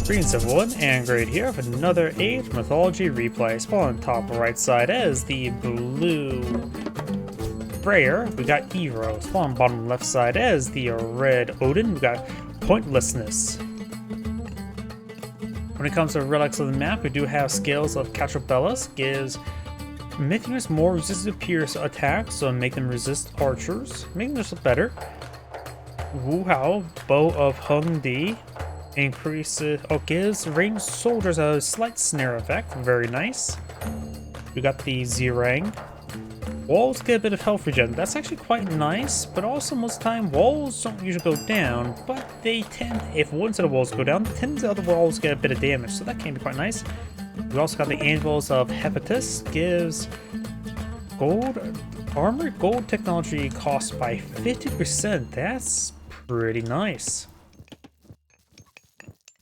Greetings everyone, and Great here with another Age Mythology Replay. Spawn on top right side as the blue Freyr, we got Errow. Spawn on bottom left side as the red Odin, we got pointlessness. When it comes to relics of the map, we do have scales of Catrobellus, gives Mythos more resistant to pierce attacks, so make them resist archers, making this look better. Wuhao, Bow of Hung Di, increases, gives ranged soldiers a slight snare effect, very nice. We got the Zirang. Walls get a bit of health regen, that's actually quite nice, but also most of the time walls don't usually go down, but they tend, if one set of walls go down, the other walls get a bit of damage, so that can be quite nice. We also got the Anvils of Hepatus, gives gold armor, gold technology cost by 50%, that's pretty nice.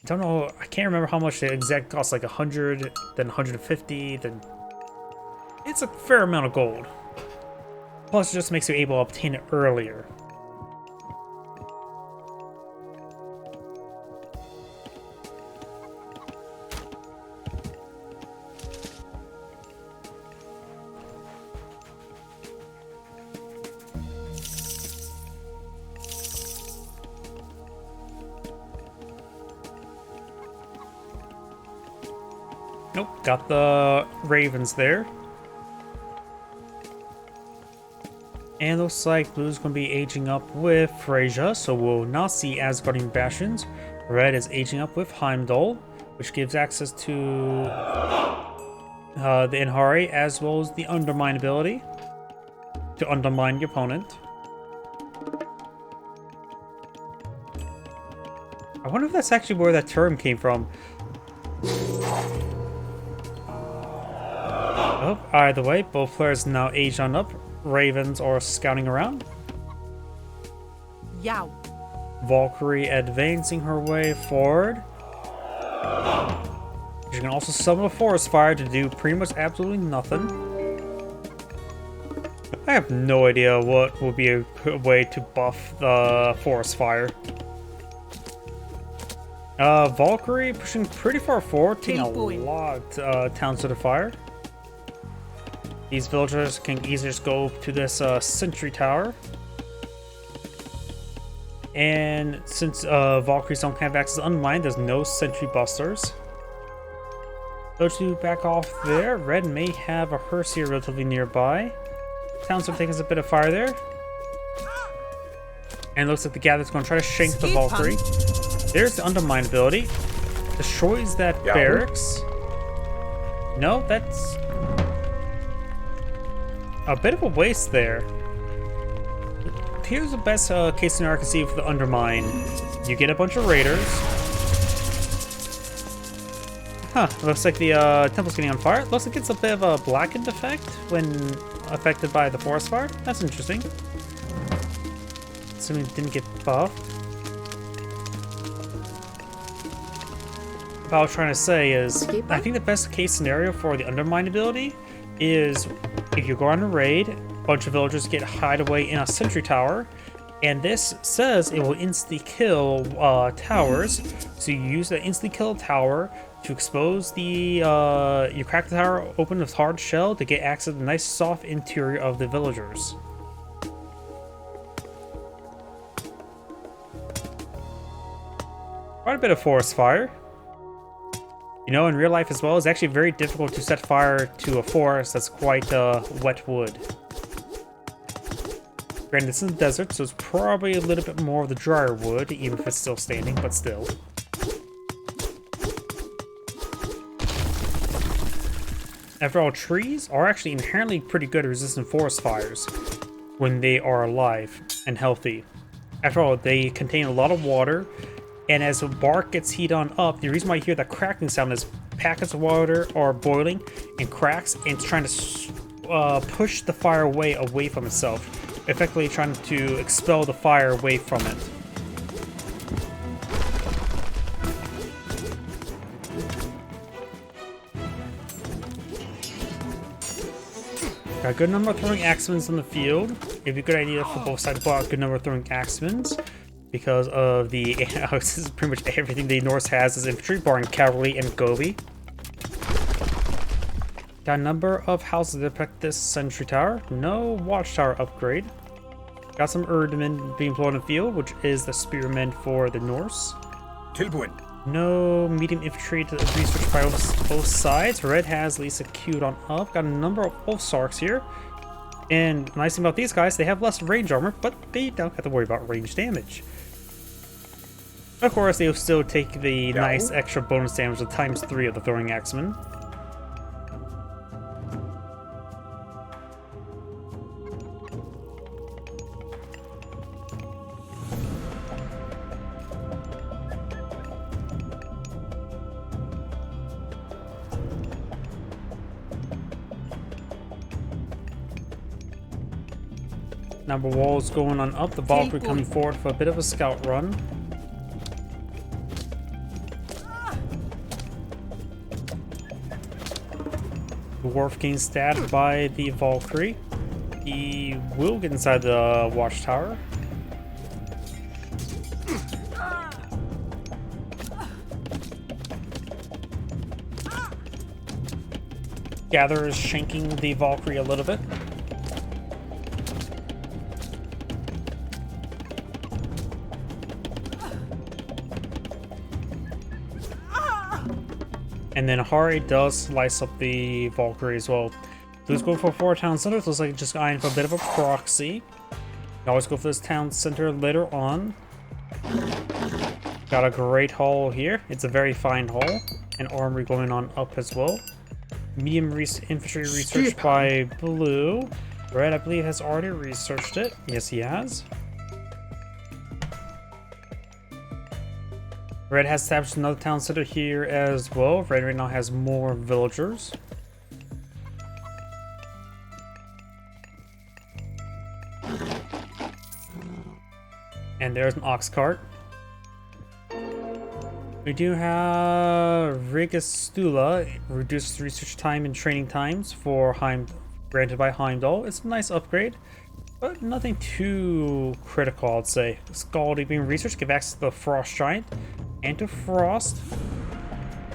I don't know, I can't remember how much the exact cost, like 100, then 150, then it's a fair amount of gold. Plus, it just makes you able to obtain it earlier. Nope, got the ravens there. And looks like blue's going to be aging up with Freyr, so we'll not see Asgardian Bastions. Red is aging up with Heimdall, which gives access to the Inhari, as well as the Undermine ability to undermine your opponent. I wonder if that's actually where that term came from. Oh, either way, both players now age on up. Ravens are scouting around. Yow. Valkyrie advancing her way forward. She can also summon a forest fire to do pretty much absolutely nothing. I have no idea what would be a good way to buff the forest fire. Valkyrie pushing pretty far forward, taking a lot of towns to the fire. These villagers can easily just go to this sentry tower. And since Valkyries don't have access to Unmind, there's no sentry busters. Those two back off there. Red may have a hearse here relatively nearby. Towns are taking a bit of fire there. And it looks like the Gather's going to try to shank the Valkyrie. There's the Undermine ability. Destroys that barracks. No, that's a bit of a waste there. Here's the best case scenario I can see for the Undermine. You get a bunch of raiders. Huh, looks like the temple's getting on fire. Looks like it's a bit of a blackened effect when affected by the forest fire. That's interesting. Assuming it didn't get buffed. What I was trying to say is, I think the best case scenario for the Undermine ability is if you go on a raid, a bunch of villagers get hideaway in a sentry tower, and this says it will instantly kill towers. So you use the instantly kill tower to expose the you crack the tower open with hard shell to get access to the nice soft interior of the villagers. Quite a bit of forest fire. You know, in real life as well, it's actually very difficult to set fire to a forest that's quite wet wood. Granted, this is a desert, so it's probably a little bit more of the drier wood, even if it's still standing, but still. After all, trees are actually inherently pretty good at resisting forest fires when they are alive and healthy. After all, they contain a lot of water, and as the bark gets heated on up, the reason why you hear that cracking sound is packets of water are boiling and cracks, and it's trying to push the fire away from itself, effectively trying to expel the fire away from it. Got a good number of throwing axemans on the field. It'd be a good idea for both sides to pull out a good number of throwing axemans. because of the this is pretty much everything the Norse has is infantry, barring cavalry and Gobi. Got a number of houses that protect this sentry tower. No watchtower upgrade. Got some Erdmen being employed in the field, which is the spearmen for the Norse. Tilbury. No medium infantry to research by both sides. Red has Lisa queued on up. Got a number of Wolfsarks here. And the nice thing about these guys, they have less range armor, but they don't have to worry about range damage. Of course, they'll still take the nice extra bonus damage of ×3 of the Throwing Axemen. Number walls going on up. The Valkyrie coming forward for a bit of a scout run. The Dwarf getting stabbed by the Valkyrie. He will get inside the watchtower. Gatherer is shanking the Valkyrie a little bit. And then Hari does slice up the Valkyrie as well. Blue's going for 4 town centers. Looks like just eyeing for a bit of a proxy. You always go for this town center later on. Got a great haul here. It's a very fine haul. And armory going on up as well. Medium infantry research by Blue. Red, I believe, has already researched it. Yes, he has. Red has established another town center here as well. Red right now has more villagers. And there's an ox cart. We do have Rigastula, reduced research time and training times for granted by Heimdall. It's a nice upgrade, but nothing too critical, I'd say. Scaldi being researched, give access to the Frost Giant and to Frost,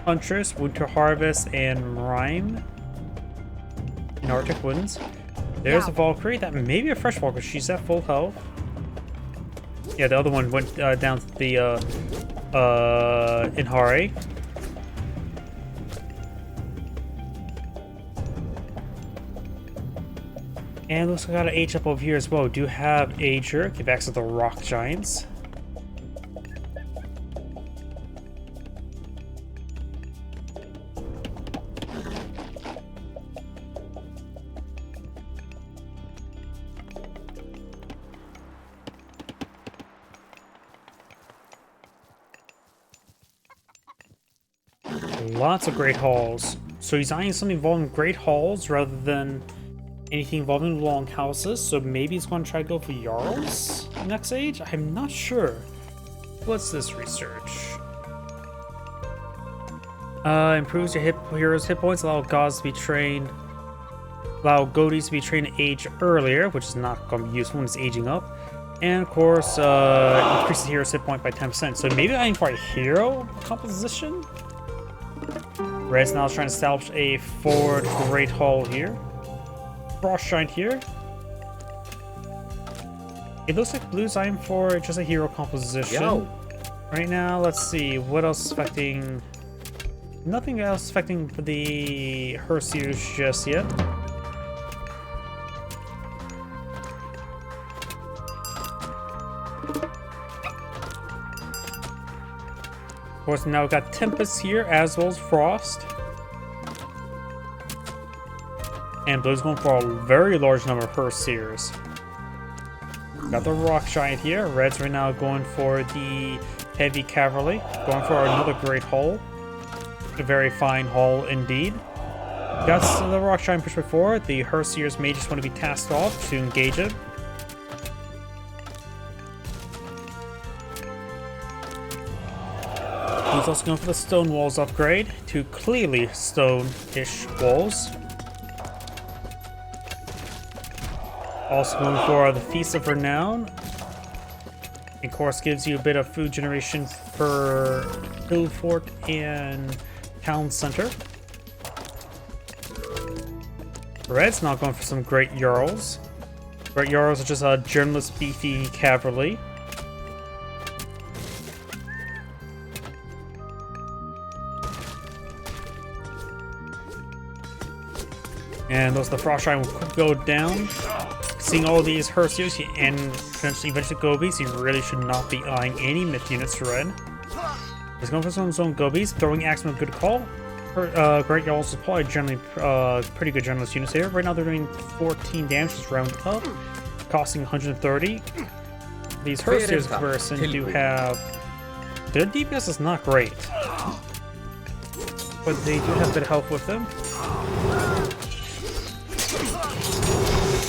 Huntress, Winter Harvest, and Rhyme in Arctic Winds. There's a Valkyrie. That may be a fresh Valkyrie. She's at full health. Yeah, the other one went down to the Inhari. And looks like I got an H up over here as well. We do have Ager, give access to the Rock Giants. Lots of great halls. So he's eyeing something involving great halls rather than anything involving long houses. So maybe he's going to try to go for Jarls next age? I'm not sure. What's this research? Improves your hero's hit points, allow gods to be trained. Allow Godis to be trained at age earlier, which is not going to be useful when it's aging up. And of course, increases hero's hit point by 10%. So maybe I'm for a hero composition? Red's now trying to establish a forward great hall here. Frost Giant here. It looks like Blue's eyeing for just a hero composition. Yo. Right now, let's see what else is affecting. Nothing else affecting the Herseers just yet. Of course, now we've got Tempest here as well as Frost. And Blue's going for a very large number of Herseers. Got the Rock Giant here. Red's right now going for the Heavy Cavalry. Going for another great haul. A very fine haul indeed. Got the Rock Giant pushed before. The Herseers may just want to be tasked off to engage it. He's also going for the stone walls upgrade to clearly stone-ish walls. Also going for the Feast of Renown. Of course, gives you a bit of food generation for Hill Fort and Town Center. Red's not going for some great Jarls. Great Jarls are just a generalist beefy cavalry. And those the Frost Giant will go down. Seeing all these Hersios and eventually Gobies, you really should not be eyeing any myth units to Red. He's going for some zone Gobies. Throwing Axeman, a good call. Great Jarls is probably generally pretty good generalist units here. Right now they're doing 14 damage, just round up, costing 130. These Hersios in comparison do have... Their DPS is not great, but they do have a bit of help with them.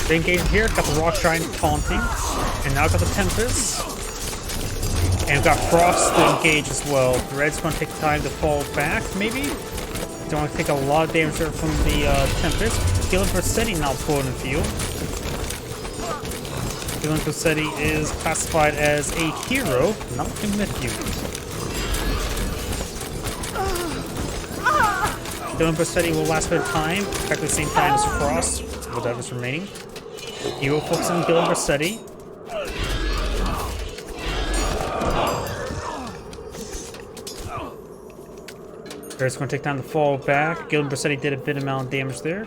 They engage here, got the Rock Giant taunting, and now got the Tempest. And got Frost to engage as well. The Red's going to take time to fall back, maybe? Don't want to take a lot of damage there from the Tempest. Gillen Versetti now pulled in the field. Gillen Versetti is classified as a hero, not a myth unit. Gillen Versetti will last a bit of time, at the same time as Frost, whatever is remaining. He will focus on Gillen Versetti. It's going to take time to fall back. Gillen Versetti did a bit amount of damage there.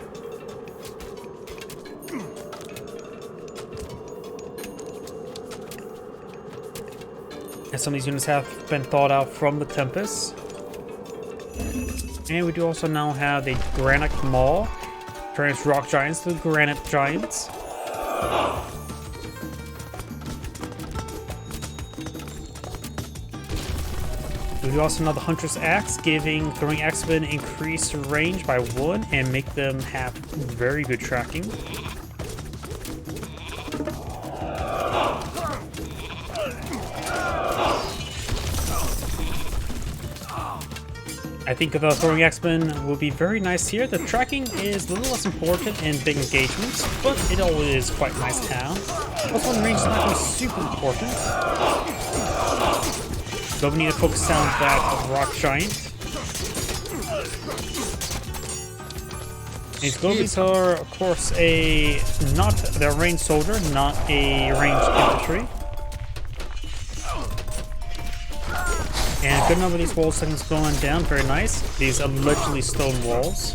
And some of these units have been thawed out from the Tempest. And we do also now have the Granite Maul. Turns Rock Giants to Granite Giants. We do also know the Hunter's Axe, giving throwing Axemen increased range by 1 and make them have very good tracking. I think the throwing Axemen will be very nice here. The tracking is a little less important in big engagements, but it always is quite nice to have. Also, when range is not going to be super important. So we need to focus on that Rock Giant. These Gobies are, of course, they're a ranged soldier, not a ranged infantry. And a good number of these wall settings going down, very nice. These allegedly stone walls.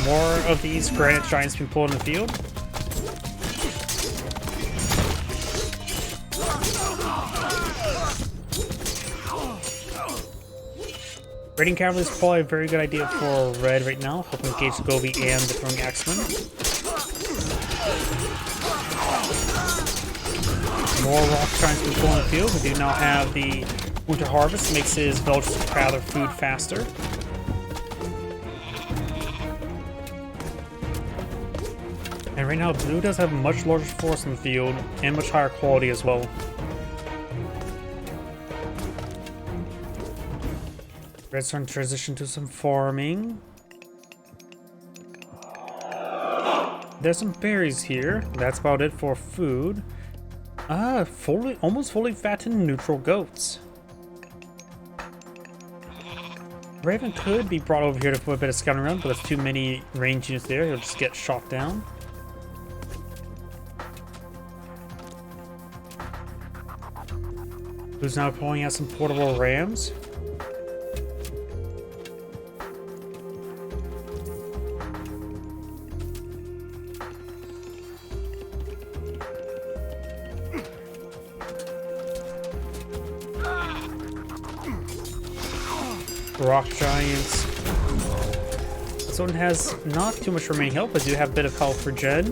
More of these Granite Giants being pulled in the field. Raiding Cavalry is probably a very good idea for Red right now, helping engage the Gobi and the throwing Axemen. More Rock Giants being pulled in the field. We do now have the Winter Harvest, makes his Belgians gather food faster. And right now, Blue does have a much larger force in the field and much higher quality as well. Red's starting to transition to some farming. There's some berries here. That's about it for food. Almost fully fattened neutral goats. Raven could be brought over here to put a bit of scouting around, but there's too many range units there. He'll just get shot down. Who's now pulling out some portable rams? Rock Giants. This one has not too much remaining health, but do have a bit of health for Jed.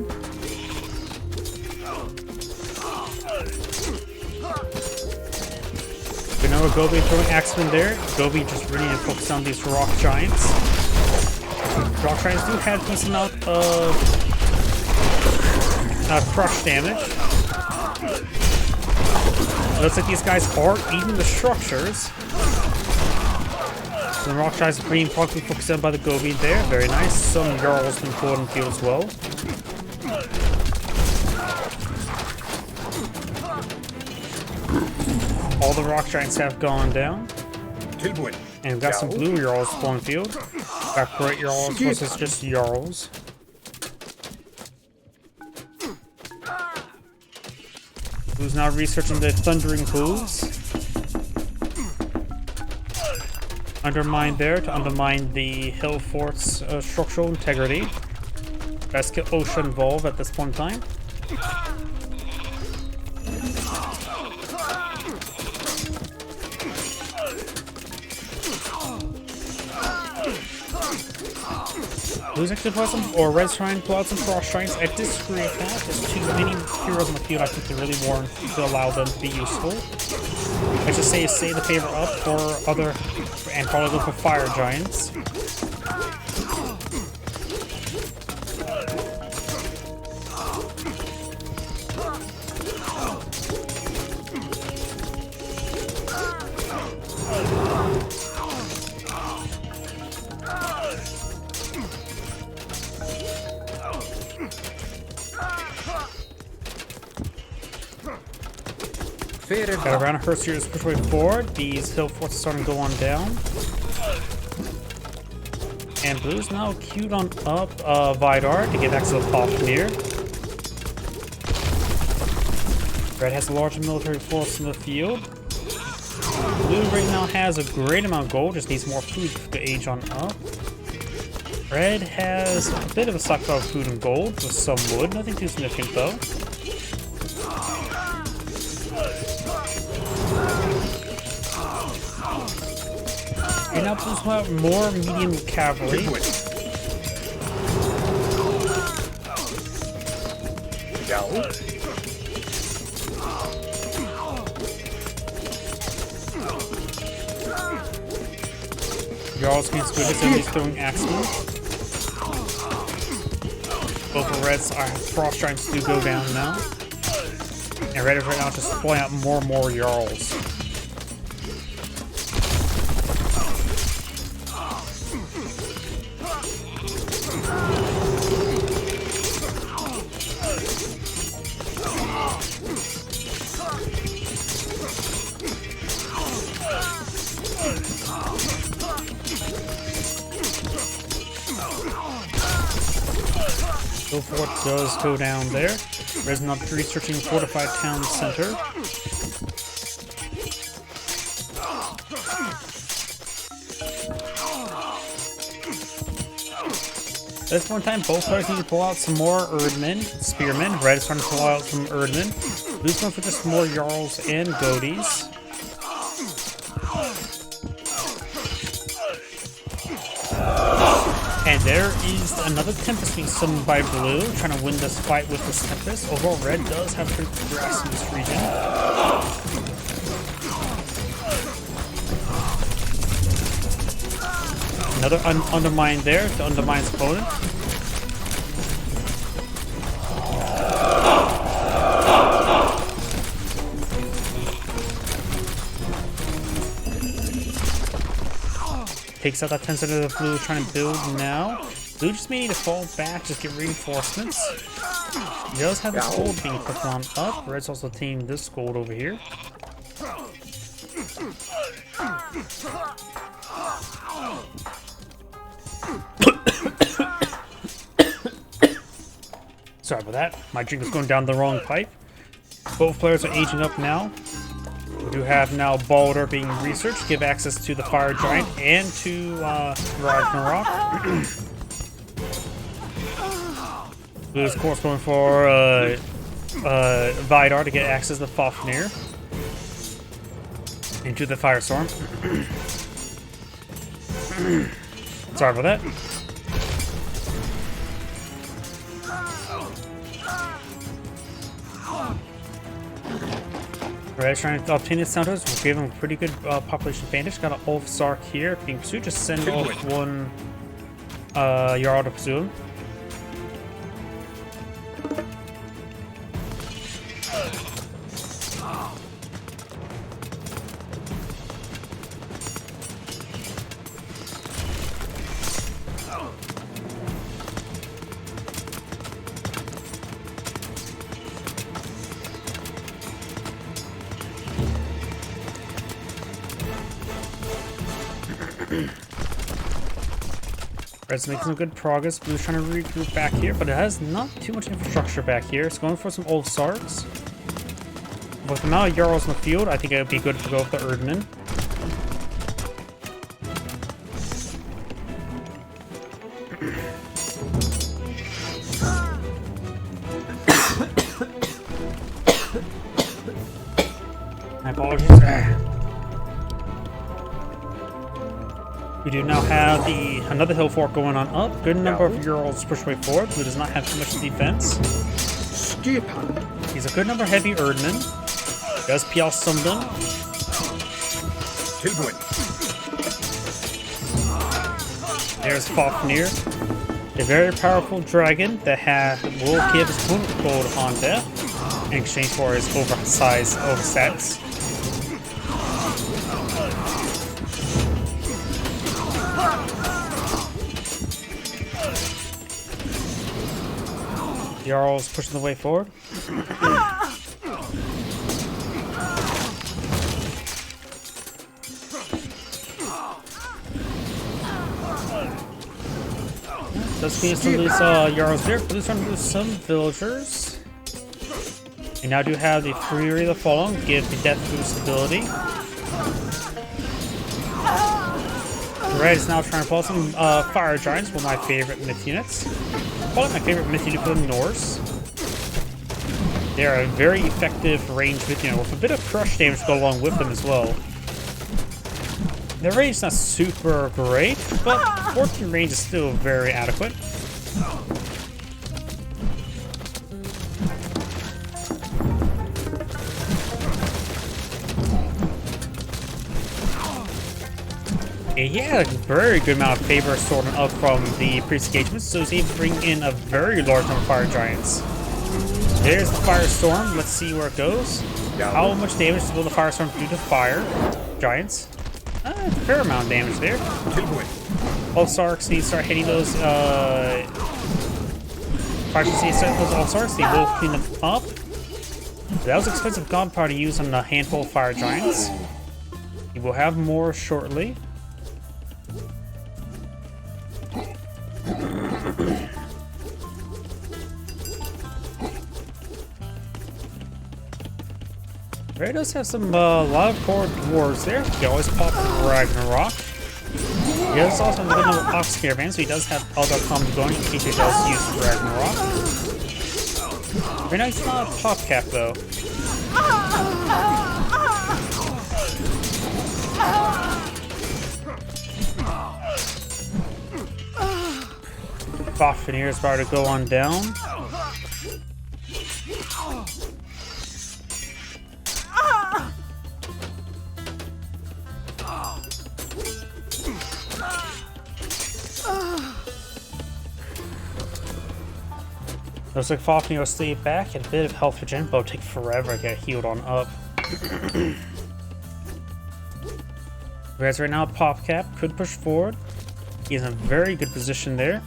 Another Gobi throwing Axemen there. Gobi just really need to focus on these Rock Giants. Rock Giants do have a decent amount of crush damage. It looks like these guys are eating the structures. So the Rock Giants are being probably focused on by the Gobi there. Very nice. Some Jarls been pulled in the field as well. All the rock giants have gone down. And we've got some blue Jarls spawn field. Got great Jarls versus just Jarls. Who's now researching the thundering hooves. Undermine there to undermine the hill fort's structural integrity. Best get OSHA involved at this point in time. Blue's actually pull out some, or Red's trying to pull out some frost giants. I disagree with that. There's too many heroes on the field I think they really warrant to allow them to be useful. I just say save the favor up for other, and probably go for fire giants. Got around her series push way forward. These hill forts are starting to go on down. And blue's now queued on up Vidar to get access to the Fafnir. Red has a large military force in the field. Blue right now has a great amount of gold, just needs more food to age on up. Red has a bit of a stockpile of food and gold with some wood, nothing too significant though. And now Blue's have more medium cavalry. Jarls can squid this and he's throwing axes. Both of Red's frost giants do go down now. And Red is right now just pulling out more and more Jarls. Fort does go down there. Resin up researching fortified town center. At this point in time, both players need to pull out some more Erdmen, Spearmen. Red is trying to pull out some Erdmen. Blue's going for just more Jarls and Goaties. And there is another Tempest being summoned by Blue, trying to win this fight with this Tempest. Overall, Red does have pretty good grass in this region. Another undermine there to undermine his opponent. Takes out that 10 center of Blue trying to build now. Blue just may need to fall back, just get reinforcements. He does have his gold being put on up. Red's also teaming this gold over here. Sorry about that. My drink was going down the wrong pipe. Both players are aging up now. We do have now Balder being researched, give access to the Fire Giant and to Ragnarok. Blue is of course going for Vidar to get access to Fafnir into the Firestorm. Sorry about that. Red trying to obtain his counters. We'll give him a pretty good population advantage. Got an Ulf Sark here being pursued. Just send off one Jarl to pursue him. Red's making some good progress. Blue's trying to regroup back here, but it has not too much infrastructure back here. It's going for some old Sarks. With the amount of Jarls in the field, I think it would be good to go with the Erdman. My apologies. We do now have another hill fort going on up. Good number of Jarls push way forward. Blue does not have too much defense. He's a good number of heavy Erdman. Does PL Summon. There's Fafnir, a very powerful dragon that will give his opponent gold on death in exchange for his oversized oversets. Jarl's pushing the way forward. Does mean some loose Jarls there, but there's some villagers. And now do have the Freyr of the Fallen, give the death boost ability. Red is now trying to pull some fire giants, one of my favorite myth units. Probably my favorite myth unit for the Norse. They are a very effective ranged myth unit with a bit of crush damage to go along with them as well. Their range is not super great, but 14 range is still very adequate. He had a very good amount of favor sorted up from the previous engagements, so he's able to bring in a very large number of fire giants. There's the firestorm. Let's see where it goes. How much damage will the firestorm do to fire giants? A fair amount of damage there. All Sarks need to start hitting those. All Sarks. They will clean them up. That was expensive gunpowder to use on a handful of fire giants. We will have more shortly. Ray does have some lot of core dwarves there. He always pop Ragnarok. He does also have a good number of Ox Caravan, so he does have other combos going in case he does use Ragnarok. Right now he's not a pop cap though. Fafnir is about to go on down. Looks like Fafnir will stay back and a bit of health regen, but it'll take forever to get healed on up. Whereas right now, Popcap could push forward. He's in a very good position there.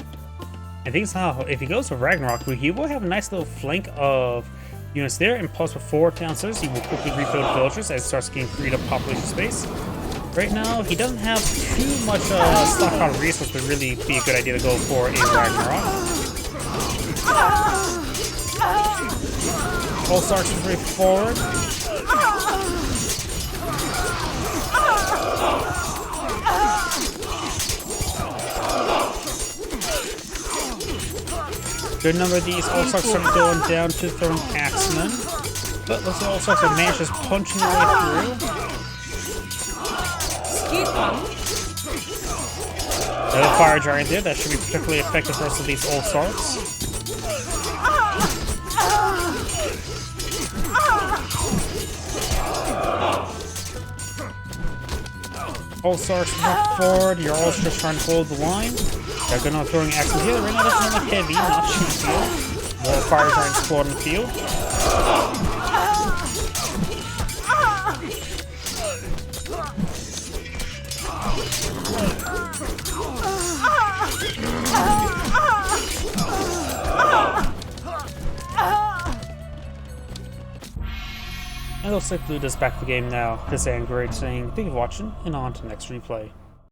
I think somehow, if he goes with Ragnarok, he will have a nice little flank of units there, and plus with 4 downstairs, he will quickly refill the villagers as he starts getting freed up population space. Right now, he doesn't have too much stockpile resource to really be a good idea to go for a Ragnarok. All Sarks is very forward. Good number of these All Sarks are going down to throwing Axemen. But looks like All Sarks have managed just punching their way through. Another fire giant there, that should be particularly effective versus these All Sarks. All Sarks move forward, you're all just trying to hold the line. They're gonna throwing axes here. Right now there's another heavy, not shoot field. More fire giants squad in the field. And it looks like Blue does back the game now. This is Angry saying thank you for watching, and on to the next replay.